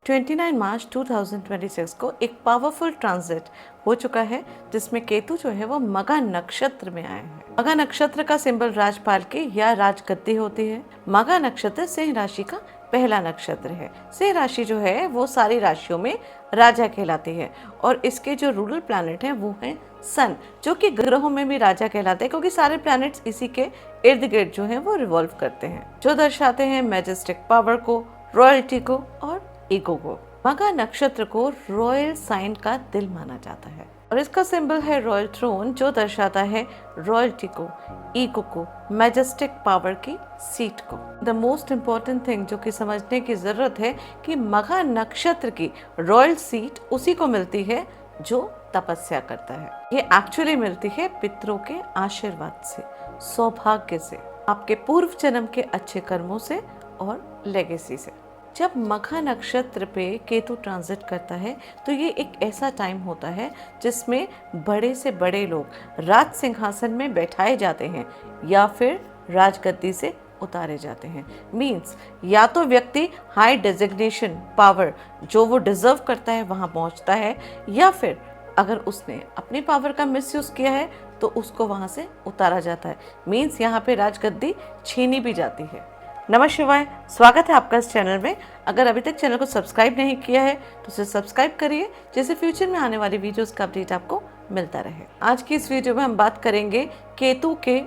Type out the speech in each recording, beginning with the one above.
29 मार्च 2026 को एक powerful transit हो चुका है जिसमें केतु जो है वो मघा नक्षत्र में आए हैं। मघा नक्षत्र का सिंबल राजपाल की या राजगद्दी होती है। मघा नक्षत्र सिंह राशि का पहला नक्षत्र है। सिंह राशि जो है वो सारी राशियों में राजा कहलाती है और इसके जो रूलर प्लैनेट हैं वो हैं सन, जो कि ग्रहों में भी राजा कहलाते हैं क्योंकि सारे प्लैनेट्स इसी के इर्द गिर्द जो है वो रिवॉल्व करते हैं, जो दर्शाते हैं मैजेस्टिक पावर को, रॉयल्टी को और ईगो को। मघा नक्षत्र को रॉयल साइन का दिल माना जाता है और इसका सिंबल है रॉयल थ्रोन, जो दर्शाता है रॉयल्टी को, ईगो को, मैजेस्टिक पावर की सीट को। द मोस्ट इम्पोर्टेंट थिंग जो कि समझने की जरूरत है कि मघा नक्षत्र की रॉयल सीट उसी को मिलती है जो तपस्या करता है। ये एक्चुअली मिलती है पितरों के आशीर्वाद से, सौभाग्य से, आपके पूर्व जन्म के अच्छे कर्मों से और लेगेसी से। जब मघा नक्षत्र पे केतु ट्रांजिट करता है तो ये एक ऐसा टाइम होता है जिसमें बड़े से बड़े लोग राज सिंहासन में बैठाए जाते हैं या फिर राजगद्दी से उतारे जाते हैं। मीन्स या तो व्यक्ति हाई डेजिग्नेशन पावर जो वो डिजर्व करता है वहाँ पहुँचता है, या फिर अगर उसने अपनी पावर का मिसयूज किया है तो उसको वहाँ से उतारा जाता है। मीन्स यहाँ पे राजगद्दी छीनी भी जाती है। नमः शिवाय, स्वागत है आपका इस चैनल में। अगर अभी तक चैनल को सब्सक्राइब नहीं किया है तो उसे सब्सक्राइब करिए, जिससे फ्यूचर में आने वाली वीडियोस का अपडेट आपको मिलता रहे। आज की इस वीडियो में हम बात करेंगे केतु के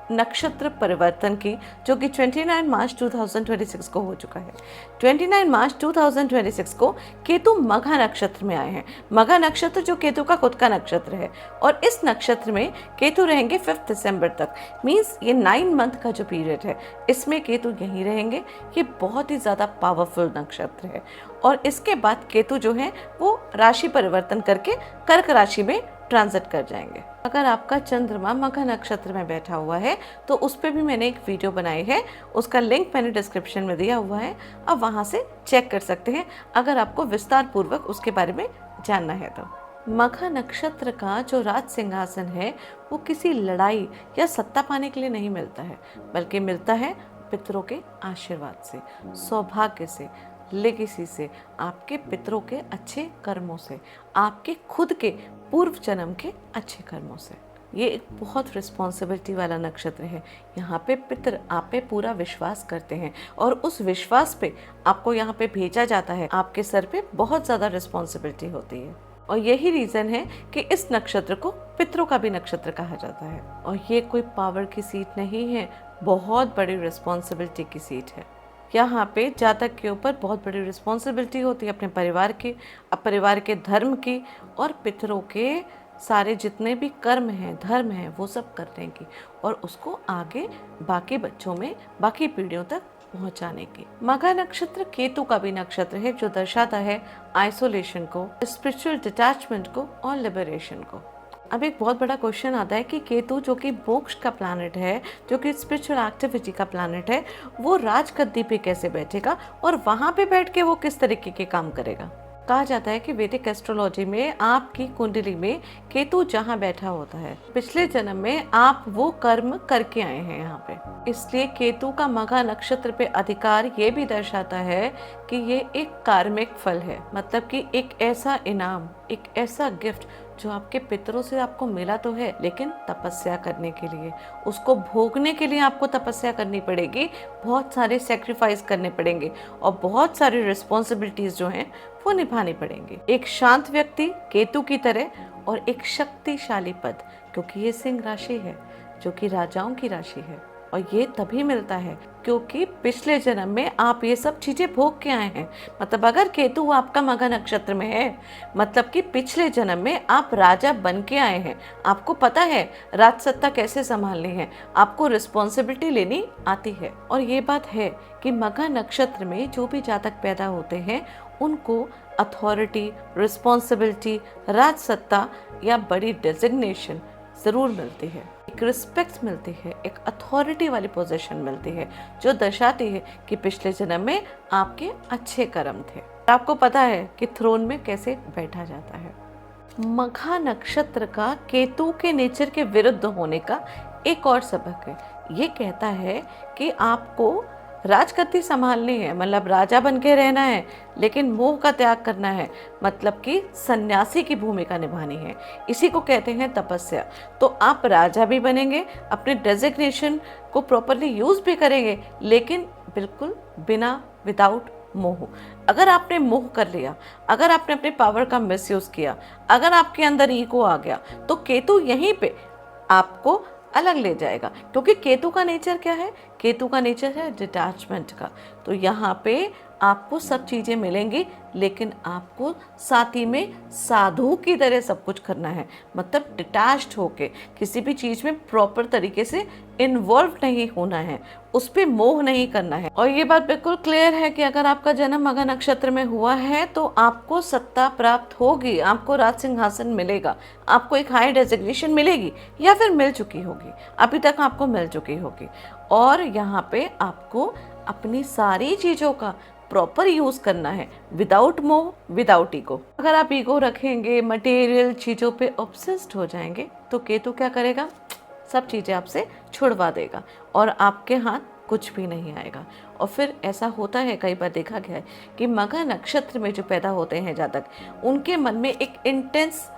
नक्षत्र परिवर्तन की, जो कि 29 मार्च 2026 को हो चुका है। 29 मार्च 2026 को केतु मघा नक्षत्र में आए हैं। मघा नक्षत्र जो केतु का खुद का नक्षत्र है और इस नक्षत्र में केतु रहेंगे 5 दिसंबर तक। मीन्स ये 9 मंथ का जो पीरियड है इसमें केतु यहीं रहेंगे। ये बहुत ही ज़्यादा पावरफुल नक्षत्र है और इसके बाद केतु जो है वो राशि परिवर्तन करके कर्क राशि में ट्रांजिट कर जाएंगे। अगर आपका चंद्रमा मघा नक्षत्र में बैठा हुआ है तो उस पर भी मैंने एक वीडियो बनाई है, उसका लिंक मैंने डिस्क्रिप्शन में दिया हुआ है, आप वहां से चेक कर सकते हैं अगर आपको विस्तार पूर्वक उसके बारे में जानना है तो। मघा नक्षत्र का जो राज सिंहासन है वो किसी लड़ाई या सत्ता पाने के लिए नहीं मिलता है, बल्कि मिलता है पितरों के आशीर्वाद से, सौभाग्य से, लेगेसी से, आपके पितरों के अच्छे कर्मों से, आपके खुद के पूर्व जन्म के अच्छे कर्मों से। ये एक बहुत रिस्पॉन्सिबिलिटी वाला नक्षत्र है। यहाँ पे पितर आप पे पूरा विश्वास करते हैं और उस विश्वास पे आपको यहाँ पे भेजा जाता है। आपके सर पे बहुत ज़्यादा रिस्पॉन्सिबिलिटी होती है और यही रीज़न है कि इस नक्षत्र को पितरों का भी नक्षत्र कहा जाता है। और ये कोई पावर की सीट नहीं है, बहुत बड़ी रिस्पॉन्सिबिलिटी की सीट है। यहाँ पे जातक के ऊपर बहुत बड़ी रिस्पॉन्सिबिलिटी होती है अपने परिवार की, परिवार के धर्म की और पितरों के सारे जितने भी कर्म हैं, धर्म हैं, वो सब करने की और उसको आगे बाकी बच्चों में, बाकी पीढ़ियों तक पहुंचाने की। मघा नक्षत्र केतु का भी नक्षत्र है जो दर्शाता है आइसोलेशन को, स्पिरिचुअल डिटैचमेंट को और लिबरेशन को। अब एक बहुत बड़ा क्वेश्चन आता है कि केतु जो कि मोक्ष का प्लैनेट है, जो कि स्पिरिचुअल एक्टिविटी का प्लैनेट है, वो राजगद्दी पे कैसे बैठेगा और वहां पे बैठ के वो किस तरीके के काम करेगा। कहा जाता है कि वैदिक एस्ट्रोलॉजी में आपकी कुंडली में केतु जहाँ बैठा होता है, पिछले जन्म में आप वो कर्म करके आए हैं यहाँ पे। इसलिए केतु का मघा नक्षत्र पे अधिकार ये भी दर्शाता है कि ये एक कार्मिक फल है, मतलब कि एक ऐसा इनाम, एक ऐसा गिफ्ट जो आपके पितरों से आपको मिला तो है, लेकिन तपस्या करने के लिए, उसको भोगने के लिए आपको तपस्या करनी पड़ेगी, बहुत सारे सेक्रीफाइस करने पड़ेंगे और बहुत सारी रिस्पॉन्सिबिलिटीज जो हैं वो निभानी पड़ेंगी। एक शांत व्यक्ति केतु की तरह और एक शक्तिशाली पद, क्योंकि ये सिंह राशि है जो कि राजाओं की राशि है, और ये तभी मिलता है क्योंकि पिछले जन्म में आप ये सब चीजें भोग के आए हैं। मतलब अगर केतु आपका मघा नक्षत्र में है, मतलब कि पिछले जन्म में आप राजा बन के आए हैं, आपको पता है राज सत्ता कैसे संभालनी है, आपको रिस्पॉन्सिबिलिटी लेनी आती है। और ये बात है कि मघा नक्षत्र में जो भी जातक पैदा होते हैं उनको अथॉरिटी, रिस्पॉन्सिबिलिटी, राज सत्ता या बड़ी डेजिग्नेशन ज़रूर मिलती है, एक रिस्पेक्ट मिलती है, एक अथॉरिटी वाली पोजीशन मिलती है जो दर्शाती है कि पिछले जन्म में आपके अच्छे कर्म थे। आपको पता है कि थ्रोन में कैसे बैठा जाता है। मघा नक्षत्र का केतु के नेचर के विरुद्ध होने का एक और सबक है। ये कहता है कि आपको राजगद्दी संभालनी है मतलब राजा बन के रहना है, लेकिन मोह का त्याग करना है, मतलब कि सन्यासी की भूमिका निभानी है। इसी को कहते हैं तपस्या। तो आप राजा भी बनेंगे, अपने डेजिग्नेशन को प्रॉपरली यूज भी करेंगे, लेकिन बिल्कुल बिना विदाउट मोह। अगर आपने मोह कर लिया, अगर आपने अपने पावर का मिसयूज किया, अगर आपके अंदर ईगो आ गया, तो केतु यहीं पे आपको अलग ले जाएगा। क्योंकि केतु का नेचर क्या है? केतु का नेचर है डिटैचमेंट का। तो यहाँ पे आपको सब चीज़ें मिलेंगी, लेकिन आपको साथ ही में साधु की तरह सब कुछ करना है, मतलब डिटैच्ड होके किसी भी चीज़ में प्रॉपर तरीके से इन्वॉल्व नहीं होना है, उस पर मोह नहीं करना है। और ये बात बिल्कुल क्लियर है कि अगर आपका जन्म मघा नक्षत्र में हुआ है तो आपको सत्ता प्राप्त होगी, आपको राज सिंहासन मिलेगा, आपको एक हाई डेजिग्नेशन मिलेगी या फिर मिल चुकी होगी, अभी तक आपको मिल चुकी होगी। और यहाँ पे आपको अपनी सारी चीज़ों का प्रॉपर यूज करना है, विदाउट मोह, विदाउट ईगो। अगर आप ईगो रखेंगे, मटेरियल चीज़ों पे ऑब्सेस्ड हो जाएंगे, तो केतु क्या करेगा? सब चीज़ें आपसे छुड़वा देगा और आपके हाथ कुछ भी नहीं आएगा। और फिर ऐसा होता है, कई बार देखा गया है कि मघा नक्षत्र में जो पैदा होते हैं जातक, उनके मन में एक इंटेंस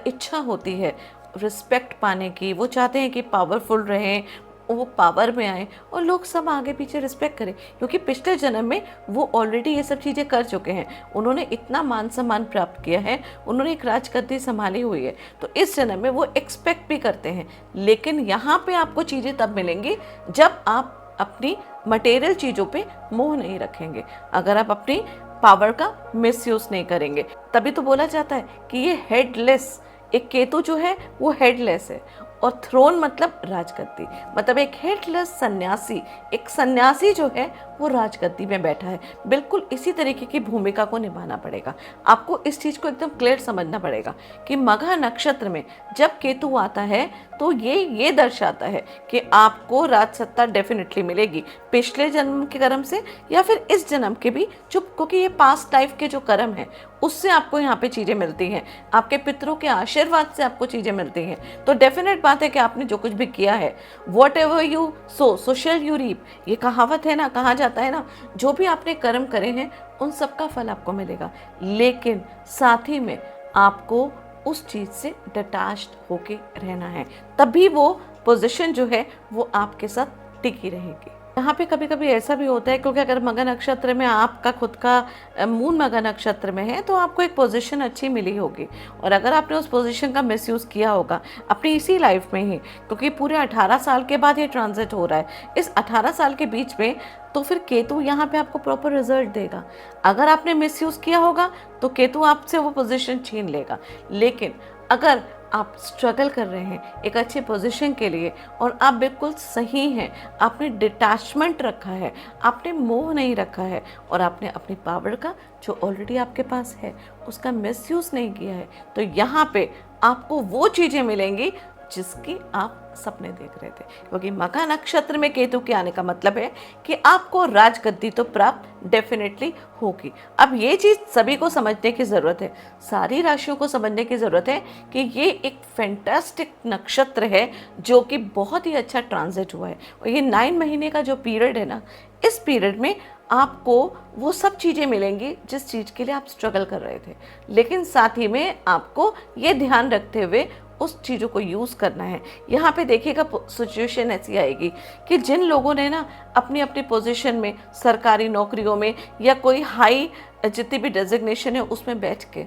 इच्छा होती है रिस्पेक्ट पाने की। वो चाहते हैं कि पावरफुल रहें, वो पावर में आए और लोग सब आगे पीछे रिस्पेक्ट करें, क्योंकि पिछले जन्म में वो ऑलरेडी ये सब चीज़ें कर चुके हैं। उन्होंने इतना मान सम्मान प्राप्त किया है, उन्होंने एक राजगद्दी संभाली हुई है, तो इस जन्म में वो एक्सपेक्ट भी करते हैं। लेकिन यहाँ पे आपको चीज़ें तब मिलेंगी जब आप अपनी मटेरियल चीज़ों पे मोह नहीं रखेंगे, अगर आप अपनी पावर का मिसयूज नहीं करेंगे। तभी तो बोला जाता है कि ये हेडलेस, एक केतु जो है वो हेडलेस है, और थ्रोन मतलब राजगद्दी, मतलब एक हेडलेस सन्यासी, एक सन्यासी जो है वो राजगद्दी में बैठा है। बिल्कुल इसी तरीके की भूमिका को निभाना पड़ेगा। आपको इस चीज़ को एकदम क्लियर समझना पड़ेगा कि मघा नक्षत्र में जब केतु आता है तो ये दर्शाता है कि आपको राज सत्ता डेफिनेटली मिलेगी, पिछले जन्म के कर्म से या फिर इस जन्म के भी, चुप, क्योंकि ये पास्ट लाइफ के जो कर्म है उससे आपको यहाँ पे चीज़ें मिलती हैं, आपके पितरों के आशीर्वाद से आपको चीज़ें मिलती हैं। तो डेफिनेट बात है कि आपने जो कुछ भी किया है, whatever you sow shall you reap, ये कहावत है ना, कहा जाता है ना, जो भी आपने कर्म करे हैं उन सब का फल आपको मिलेगा। लेकिन साथ ही में आपको उस चीज़ से डिटैच्ड होके रहना है, तभी वो पोजीशन जो है वो आपके साथ टिकी रहेगी। यहाँ पे कभी कभी ऐसा भी होता है, क्योंकि अगर मघा नक्षत्र में आपका खुद का मून मघा नक्षत्र में है तो आपको एक पोजीशन अच्छी मिली होगी, और अगर आपने उस पोजीशन का मिसयूज़ किया होगा अपनी इसी लाइफ में ही, क्योंकि पूरे 18 साल के बाद ये ट्रांजिट हो रहा है, इस 18 साल के बीच में, तो फिर केतु यहाँ पे आपको प्रॉपर रिजल्ट देगा। अगर आपने मिसयूज़ किया होगा तो केतु आपसे वो पोजीशन छीन लेगा। लेकिन अगर आप स्ट्रगल कर रहे हैं एक अच्छे पोजीशन के लिए और आप बिल्कुल सही हैं, आपने डिटैचमेंट रखा है, आपने मोह नहीं रखा है, और आपने अपनी पावर का जो ऑलरेडी आपके पास है उसका मिसयूज़ नहीं किया है, तो यहाँ पे आपको वो चीज़ें मिलेंगी जिसकी आप सपने देख रहे थे। क्योंकि मघा नक्षत्र में केतु के आने का मतलब है कि आपको राजगद्दी तो प्राप्त डेफिनेटली होगी। अब ये चीज़ सभी को समझने की ज़रूरत है, सारी राशियों को समझने की ज़रूरत है कि ये एक फैंटास्टिक नक्षत्र है जो कि बहुत ही अच्छा ट्रांजिट हुआ है। और ये 9 महीने का जो पीरियड है ना, इस पीरियड में आपको वो सब चीज़ें मिलेंगी जिस चीज़ के लिए आप स्ट्रगल कर रहे थे, लेकिन साथ ही में आपको ये ध्यान रखते हुए उस चीज़ों को यूज़ करना है। यहाँ पे देखिएगा सिचुएशन ऐसी आएगी कि जिन लोगों ने ना अपनी अपनी पोजीशन में, सरकारी नौकरियों में या कोई हाई जितनी भी डेजिग्नेशन है उसमें बैठ के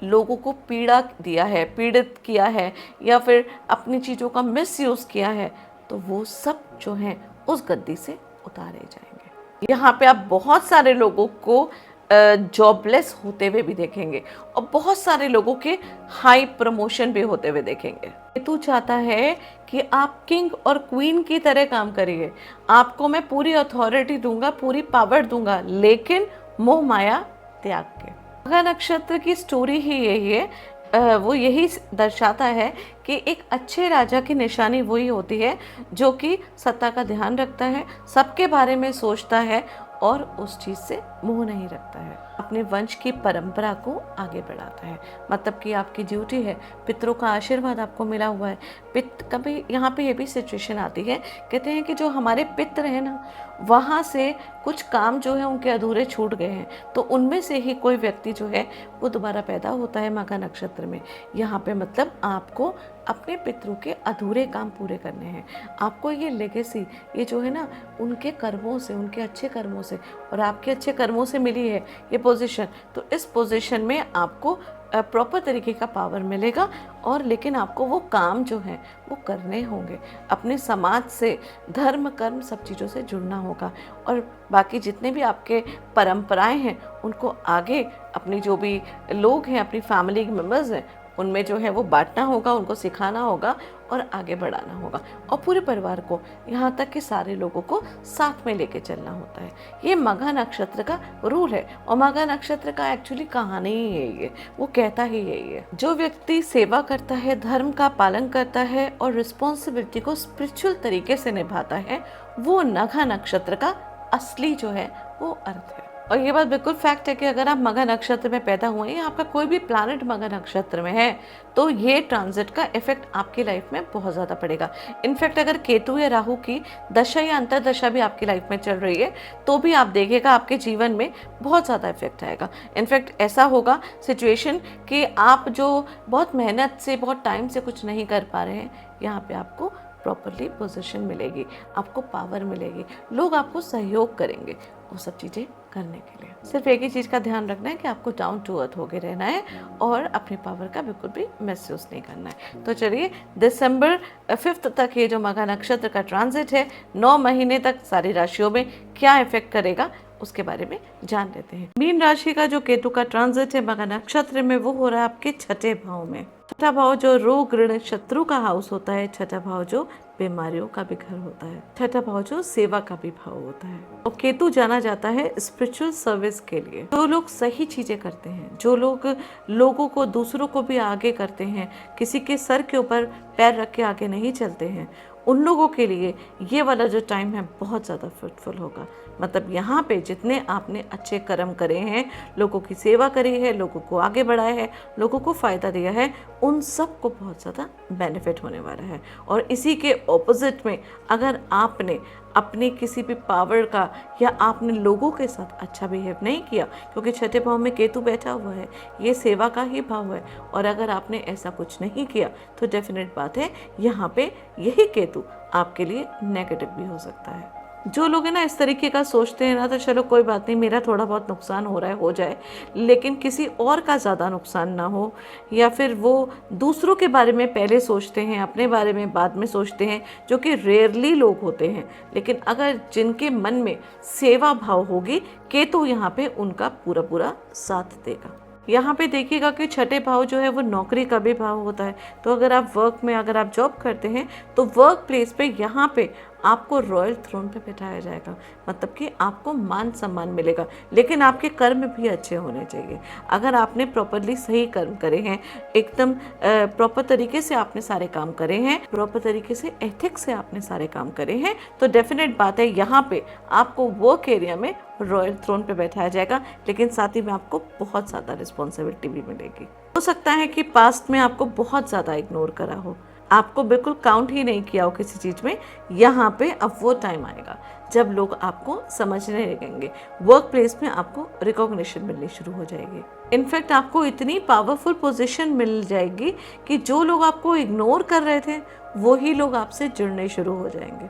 लोगों को पीड़ा दिया है, पीड़ित किया है, या फिर अपनी चीज़ों का मिसयूज़ किया है, तो वो सब जो हैं उस गद्दी से उतारे जाएंगे। यहाँ पे आप बहुत सारे लोगों को जॉबलेस होते हुए भी देखेंगे और बहुत सारे लोगों के हाई प्रमोशन भी होते हुए देखेंगे। केतु चाहता है कि आप किंग और क्वीन की तरह काम करिए, आपको मैं पूरी अथॉरिटी दूंगा, पूरी पावर दूंगा, लेकिन मोह माया त्याग के। मघा नक्षत्र की स्टोरी ही यही है, वो यही दर्शाता है कि एक अच्छे राजा की निशानी वही होती है जो कि सत्ता का ध्यान रखता है, सबके बारे में सोचता है और उस चीज़ से मोह नहीं रखता है। अपने वंश की परंपरा को आगे बढ़ाता है। मतलब कि आपकी ड्यूटी है, पितरों का आशीर्वाद आपको मिला हुआ है। पित कभी यहाँ पे ये भी सिचुएशन आती है, कहते हैं कि जो हमारे पितर हैं ना, वहाँ से कुछ काम जो है उनके अधूरे छूट गए हैं, तो उनमें से ही कोई व्यक्ति जो है वो दोबारा पैदा होता है मघा नक्षत्र में। यहाँ पे मतलब आपको अपने पितरों के अधूरे काम पूरे करने हैं। आपको ये लेगेसी, ये जो है ना, उनके कर्मों से, उनके अच्छे कर्मों से और आपके अच्छे कर्मों से मिली है ये पोजीशन। तो इस पोजीशन में आपको प्रॉपर तरीके का पावर मिलेगा, और लेकिन आपको वो काम जो है वो करने होंगे। अपने समाज से, धर्म कर्म सब चीज़ों से जुड़ना होगा, और बाकी जितने भी आपके परंपराएं हैं उनको आगे, अपनी जो भी लोग हैं, अपनी फैमिली के मेम्बर्स हैं, उनमें जो है वो बांटना होगा, उनको सिखाना होगा और आगे बढ़ाना होगा, और पूरे परिवार को, यहाँ तक कि सारे लोगों को साथ में लेके चलना होता है। ये मघा नक्षत्र का रूल है, और मघा नक्षत्र का एक्चुअली कहानी ही यही है, वो कहता ही यही है। जो व्यक्ति सेवा करता है, धर्म का पालन करता है और रिस्पॉन्सिबिलिटी को स्पिरिचुअल तरीके से निभाता है, वो मघा नक्षत्र का असली जो है वो अर्थ है। और ये बात बिल्कुल फैक्ट है कि अगर आप मघा नक्षत्र में पैदा हुए हैं, आपका कोई भी प्लैनेट मघा नक्षत्र में है, तो ये ट्रांजिट का इफेक्ट आपकी लाइफ में बहुत ज़्यादा पड़ेगा। इनफैक्ट अगर केतु या राहु की दशा या अंतरदशा भी आपकी लाइफ में चल रही है, तो भी आप देखिएगा आपके जीवन में बहुत ज़्यादा इफेक्ट आएगा। इनफैक्ट ऐसा होगा सिचुएशन कि आप जो बहुत मेहनत से, बहुत टाइम से कुछ नहीं कर पा रहे हैं, यहाँ पे आपको प्रॉपरली पोजीशन मिलेगी, आपको पावर मिलेगी, लोग आपको सहयोग करेंगे वो सब चीज़ें करने के लिए। सिर्फ एक ही चीज़ का ध्यान रखना है कि आपको डाउन टू अर्थ होके रहना है और अपनी पावर का बिल्कुल भी महसूस नहीं करना है। तो चलिए, दिसंबर 5 तक ये जो मघा नक्षत्र का ट्रांजिट है, 9 महीने तक सारी राशियों में क्या इफेक्ट करेगा उसके बारे में जान लेते हैं। मीन राशि का जो केतु का ट्रांजिट है मघा नक्षत्र में, वो हो रहा है आपके छठे भाव में। छठा भाव जो रोग ऋण शत्रु का हाउस होता है, छठा भाव जो बीमारियों का भी घर होता है, छठा भाव जो सेवा का भी भाव होता है। और केतु जाना जाता है स्पिरिचुअल सर्विस के लिए। जो लोग सही चीजें करते हैं, जो लोग लोगों को, दूसरों को भी आगे करते हैं, किसी के सर के ऊपर पैर रख के आगे नहीं चलते हैं, उन लोगों के लिए ये वाला जो टाइम है बहुत ज़्यादा फ्रूटफुल होगा। मतलब यहाँ पे जितने आपने अच्छे कर्म करे हैं, लोगों की सेवा करी है, लोगों को आगे बढ़ाया है, लोगों को फ़ायदा दिया है, उन सब को बहुत ज़्यादा बेनिफिट होने वाला है। और इसी के ऑपोजिट में अगर आपने अपने किसी भी पावर का, या आपने लोगों के साथ अच्छा बिहेव नहीं किया, क्योंकि छठे भाव में केतु बैठा हुआ है, ये सेवा का ही भाव है, और अगर आपने ऐसा कुछ नहीं किया तो डेफिनेट बात है यहाँ पे यही केतु आपके लिए नेगेटिव भी हो सकता है। जो लोग है ना इस तरीके का सोचते हैं ना, तो चलो कोई बात नहीं, मेरा थोड़ा बहुत नुकसान हो रहा है, हो जाए, लेकिन किसी और का ज़्यादा नुकसान ना हो, या फिर वो दूसरों के बारे में पहले सोचते हैं, अपने बारे में बाद में सोचते हैं, जो कि रेयरली लोग होते हैं। लेकिन अगर जिनके मन में सेवा भाव होगी, केतु यहाँ पे उनका पूरा पूरा साथ देगा। यहाँ पे देखिएगा कि छठे भाव जो है वो नौकरी का भी भाव होता है। तो अगर आप वर्क में, अगर आप जॉब करते हैं, तो वर्क प्लेस पे यहाँ पे आपको रॉयल थ्रोन पे बैठाया जाएगा। मतलब कि आपको मान सम्मान मिलेगा, लेकिन आपके कर्म भी अच्छे होने चाहिए। अगर आपने प्रॉपरली सही कर्म करे हैं, एकदम प्रॉपर तरीके से आपने सारे काम करे हैं, प्रॉपर तरीके से एथिक्स से आपने सारे काम करे हैं, तो डेफिनेट बात है यहाँ पे आपको वर्क एरिया में रॉयल थ्रोन पे बैठाया जाएगा। लेकिन साथ ही में आपको बहुत ज़्यादा रिस्पॉन्सिबिलिटी भी मिलेगी। हो सकता है कि पास्ट में आपको बहुत ज़्यादा इग्नोर करा हो, आपको बिल्कुल काउंट ही नहीं किया हो किसी चीज़ में। यहाँ पे अब वो टाइम आएगा जब लोग आपको समझने लगेंगे, वर्क प्लेस में आपको रिकॉग्निशन मिलनी शुरू हो जाएगी। इनफैक्ट आपको इतनी पावरफुल पोजीशन मिल जाएगी कि जो लोग आपको इग्नोर कर रहे थे, वही लोग आपसे जुड़ने शुरू हो जाएंगे।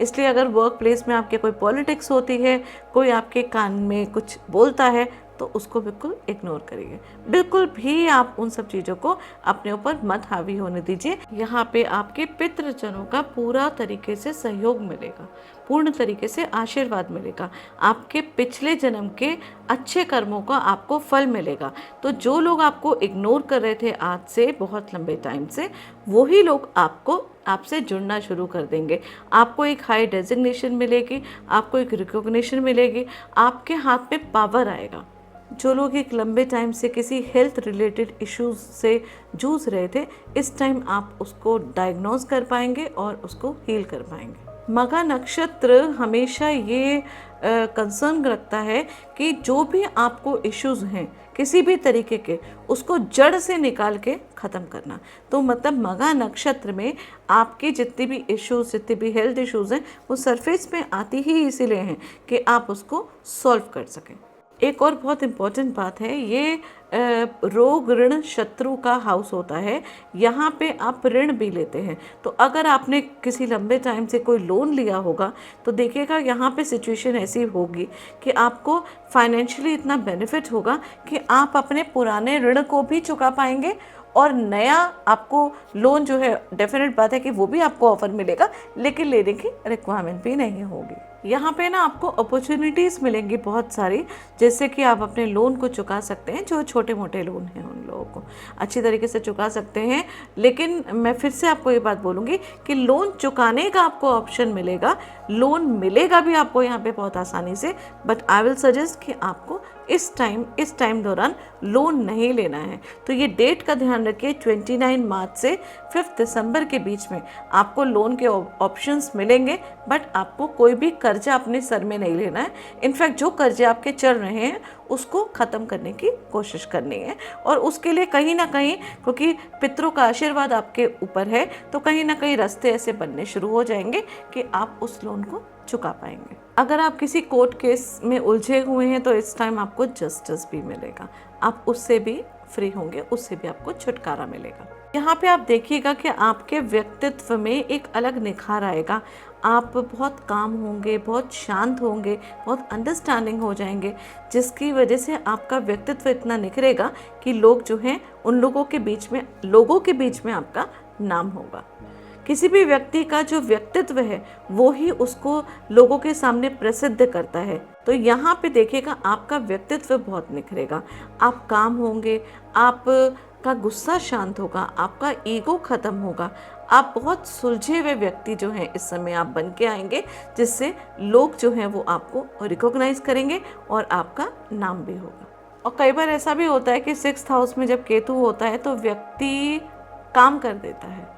इसलिए अगर वर्क प्लेस में आपके कोई पॉलिटिक्स होती है, कोई आपके कान में कुछ बोलता है, तो उसको बिल्कुल इग्नोर करिए। बिल्कुल भी आप उन सब चीज़ों को अपने ऊपर मत हावी होने दीजिए। यहाँ पे आपके पितृजनों का पूरा तरीके से सहयोग मिलेगा, पूर्ण तरीके से आशीर्वाद मिलेगा, आपके पिछले जन्म के अच्छे कर्मों का आपको फल मिलेगा। तो जो लोग आपको इग्नोर कर रहे थे आज से बहुत लंबे टाइम से, वही लोग आपसे जुड़ना शुरू कर देंगे। आपको एक हाई डेजिग्नेशन मिलेगी, आपको एक रिकॉग्निशन मिलेगी, आपके हाथ में पावर आएगा। जो लोग एक लंबे टाइम से किसी हेल्थ रिलेटेड इश्यूज से जूझ रहे थे, इस टाइम आप उसको डायग्नोज कर पाएंगे और उसको हील कर पाएंगे। मघा नक्षत्र हमेशा ये कंसर्न रखता है कि जो भी आपको इश्यूज हैं किसी भी तरीके के, उसको जड़ से निकाल के ख़त्म करना। तो मतलब मघा नक्षत्र में आपकी जितनी भी इश्यूज, जितनी भी हेल्थ इश्यूज हैं, वो सरफेस में आती ही इसीलिए हैं कि आप उसको सॉल्व कर सकें। एक और बहुत इम्पॉर्टेंट बात है, ये रोग ऋण शत्रु का हाउस होता है। यहाँ पे आप ऋण भी लेते हैं, तो अगर आपने किसी लंबे टाइम से कोई लोन लिया होगा तो देखिएगा यहाँ पे सिचुएशन ऐसी होगी कि आपको फाइनेंशियली इतना बेनिफिट होगा कि आप अपने पुराने ऋण को भी चुका पाएंगे और नया आपको लोन जो है, डेफिनेट बात है कि वो भी आपको ऑफर मिलेगा, लेकिन लेने की रिक्वायरमेंट भी नहीं होगी। यहाँ पे ना आपको अपॉर्चुनिटीज़ मिलेंगी बहुत सारी, जैसे कि आप अपने लोन को चुका सकते हैं, जो छोटे मोटे लोन हैं उन लोगों को अच्छी तरीके से चुका सकते हैं। लेकिन मैं फिर से आपको ये बात बोलूँगी कि लोन चुकाने का आपको ऑप्शन मिलेगा, लोन मिलेगा भी आपको यहाँ पे बहुत आसानी से, बट आई विल सजेस्ट कि आपको इस टाइम दौरान लोन नहीं लेना है। तो ये डेट का ध्यान रखिए, 29 मार्च से 5 दिसंबर के बीच में आपको लोन के ऑप्शंस मिलेंगे, बट आपको कोई भी कर्जा अपने सर में नहीं लेना है। इनफैक्ट जो कर्जे आपके चल रहे हैं उसको ख़त्म करने की कोशिश करनी है, और उसके लिए कहीं ना कहीं, क्योंकि पितरों का आशीर्वाद आपके ऊपर है, तो कहीं ना कहीं रास्ते ऐसे बनने शुरू हो जाएंगे कि आप उस लोन को चुका पाएंगे। अगर आप किसी कोर्ट केस में उलझे हुए हैं तो इस टाइम आपको जस्टिस भी मिलेगा, आप उससे भी फ्री होंगे, उससे भी आपको छुटकारा मिलेगा। यहाँ पे आप देखिएगा कि आपके व्यक्तित्व में एक अलग निखार आएगा। आप बहुत काम होंगे, बहुत शांत होंगे, बहुत अंडरस्टैंडिंग हो जाएंगे, जिसकी वजह से आपका व्यक्तित्व इतना निखरेगा कि लोग जो हैं उन लोगों के बीच में आपका नाम होगा। किसी भी व्यक्ति का जो व्यक्तित्व है वो ही उसको लोगों के सामने प्रसिद्ध करता है। तो यहाँ पे देखिएगा आपका व्यक्तित्व बहुत निखरेगा, आप काम होंगे, आपका गुस्सा शांत होगा, आपका ईगो खत्म होगा, आप बहुत सुलझे हुए व्यक्ति जो हैं इस समय आप बन के आएंगे, जिससे लोग जो हैं वो आपको रिकॉग्नाइज करेंगे और आपका नाम भी होगा। और कई बार ऐसा भी होता है कि 6th हाउस में जब केतु होता है तो व्यक्ति काम कर देता है,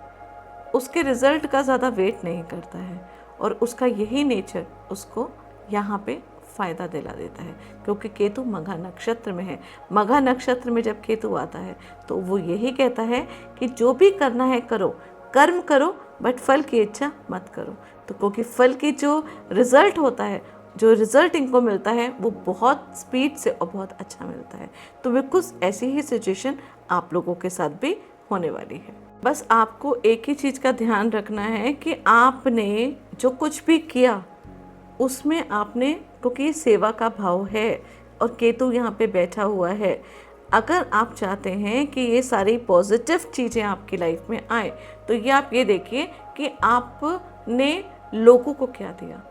उसके रिजल्ट का ज़्यादा वेट नहीं करता है, और उसका यही नेचर उसको यहाँ पे फ़ायदा दिला देता है, क्योंकि केतु मघा नक्षत्र में है। मघा नक्षत्र में जब केतु आता है तो वो यही कहता है कि जो भी करना है करो, कर्म करो, बट फल की इच्छा मत करो। तो क्योंकि फल की जो रिज़ल्ट होता है, जो रिज़ल्ट इनको मिलता है, वो बहुत स्पीड से और बहुत अच्छा मिलता है। तो बिल्कुल ऐसी ही सिचुएशन आप लोगों के साथ भी होने वाली है। बस आपको एक ही चीज़ का ध्यान रखना है कि आपने जो कुछ भी किया उसमें आपने, क्योंकि सेवा का भाव है और केतु यहाँ पे बैठा हुआ है, अगर आप चाहते हैं कि ये सारी पॉजिटिव चीज़ें आपकी लाइफ में आए, तो ये आप ये देखिए कि आपने लोगों को क्या दिया,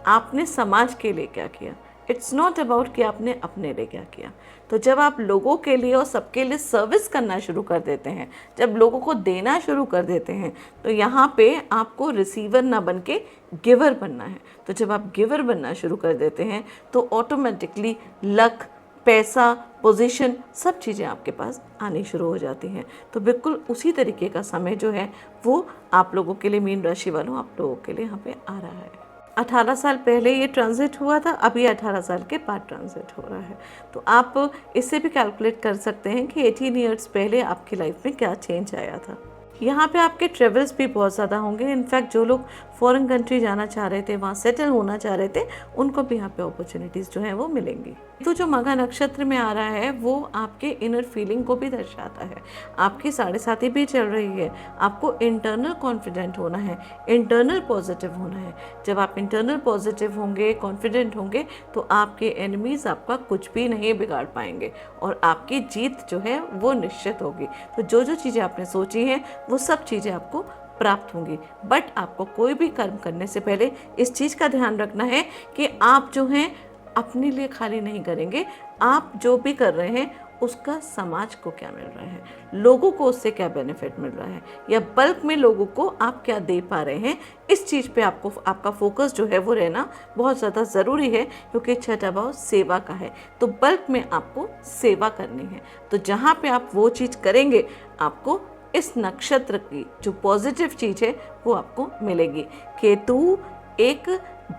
आपने समाज के लिए क्या किया। इट्स नॉट अबाउट कि आपने अपने लिए क्या किया। तो जब आप लोगों के लिए और सबके लिए सर्विस करना शुरू कर देते हैं, जब लोगों को देना शुरू कर देते हैं, तो यहाँ पे आपको रिसीवर ना बन के गिवर बनना है। तो जब आप गिवर बनना शुरू कर देते हैं तो ऑटोमेटिकली लक, पैसा, पोजीशन, सब चीज़ें आपके पास आनी शुरू हो जाती हैं। तो बिल्कुल उसी तरीके का समय जो है वो आप लोगों के लिए, मीन राशि वालों, आप लोगों के लिए यहाँ पे आ रहा है। 18 साल पहले ये ट्रांजिट हुआ था, अभी 18 साल के बाद ट्रांजिट हो रहा है। तो आप इससे भी कैलकुलेट कर सकते हैं कि 18 ईयर्स पहले आपकी लाइफ में क्या चेंज आया था। यहाँ पे आपके ट्रेवल्स भी बहुत ज़्यादा होंगे। इनफैक्ट जो लोग फॉरेन कंट्री जाना चाह रहे थे, वहाँ सेटल होना चाह रहे थे, उनको भी यहाँ पे अपॉर्चुनिटीज़ जो है वो मिलेंगी। तो जो मघा नक्षत्र में आ रहा है वो आपके इनर फीलिंग को भी दर्शाता है। आपकी 7.5 भी चल रही है, आपको इंटरनल कॉन्फिडेंट होना है, इंटरनल पॉजिटिव होना है। जब आप इंटरनल पॉजिटिव होंगे, कॉन्फिडेंट होंगे, तो आपके एनिमीज़ आपका कुछ भी नहीं बिगाड़ पाएंगे और आपकी जीत जो है वो निश्चित होगी। तो जो जो चीज़ें आपने सोची हैं वो सब चीज़ें आपको प्राप्त होंगी। बट आपको कोई भी कर्म करने से पहले इस चीज़ का ध्यान रखना है कि आप जो हैं अपने लिए खाली नहीं करेंगे। आप जो भी कर रहे हैं उसका समाज को क्या मिल रहा है, लोगों को उससे क्या बेनिफिट मिल रहा है, या बल्क में लोगों को आप क्या दे पा रहे हैं, इस चीज़ पे आपको आपका फोकस जो है वो रहना बहुत ज़्यादा ज़रूरी है, क्योंकि 6ठा भाव सेवा का है। तो बल्क में आपको सेवा करनी है। तो जहाँ पे आप वो चीज़ करेंगे आपको इस नक्षत्र की जो पॉजिटिव चीज़ है वो आपको मिलेगी। केतु एक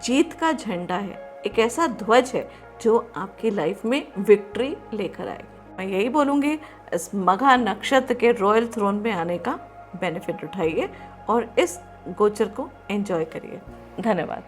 जीत का झंडा है, एक ऐसा ध्वज है जो आपकी लाइफ में विक्ट्री लेकर आएगा। मैं यही बोलूँगी, इस मघा नक्षत्र के रॉयल थ्रोन में आने का बेनिफिट उठाइए और इस गोचर को एंजॉय करिए। धन्यवाद।